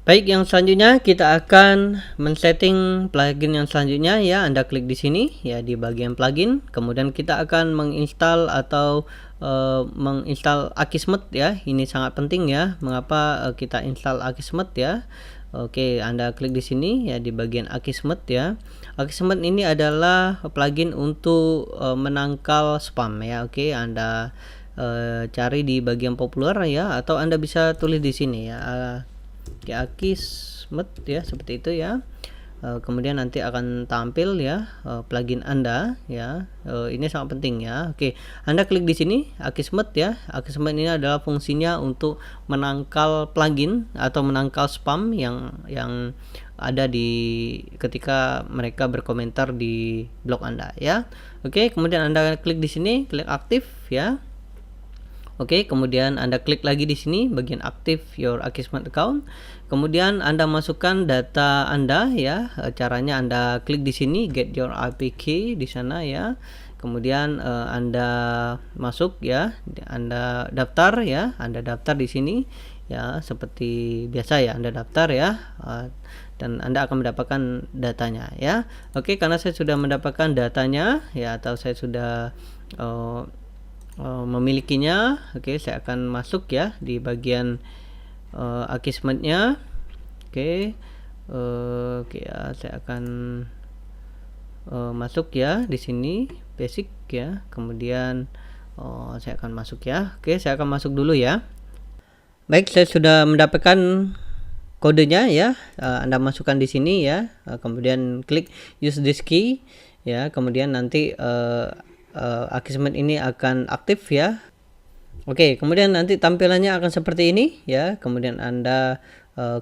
Baik, yang selanjutnya kita akan men-setting plugin yang selanjutnya ya. Anda klik di sini ya di bagian plugin, kemudian kita akan menginstal atau menginstal Akismet ya. Ini sangat penting ya. Mengapa kita install Akismet ya? Oke, Anda klik di sini ya di bagian Akismet ya. Akismet ini adalah plugin untuk menangkal spam ya. Oke, Anda cari di bagian populer ya, atau Anda bisa tulis di sini ya. Akismet ya, seperti itu ya. Kemudian nanti akan tampil ya plugin Anda ya. Ini sangat penting ya. Oke, Anda klik di sini Akismet ya. Akismet ini adalah fungsinya untuk menangkal plugin atau menangkal spam yang ada di ketika mereka berkomentar di blog Anda ya. Oke, kemudian Anda klik di sini, klik aktif ya. Oke, kemudian Anda klik lagi di sini bagian Active Your Akismet Account. Kemudian Anda masukkan data Anda ya. Caranya Anda klik di sini Get Your IP Key di sana ya. Kemudian Anda masuk ya. Anda daftar ya. Anda daftar di sini ya, seperti biasa ya. Anda daftar ya. Dan Anda akan mendapatkan datanya ya. Oke, karena saya sudah mendapatkan datanya ya, atau saya sudah memilikinya. Oke, saya akan masuk ya di bagian Akismetnya. Oke, oke ya, saya akan masuk ya di sini basic ya. Kemudian saya akan masuk ya. Oke, saya akan masuk dulu ya. Baik, saya sudah mendapatkan kodenya ya. Anda masukkan di sini ya. Kemudian klik use this key ya. Kemudian nanti Akismet ini akan aktif ya. Oke, kemudian nanti tampilannya akan seperti ini ya. Kemudian Anda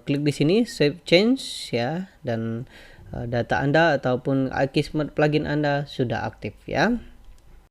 klik di sini save change ya, dan data Anda ataupun Akismet plugin Anda sudah aktif ya.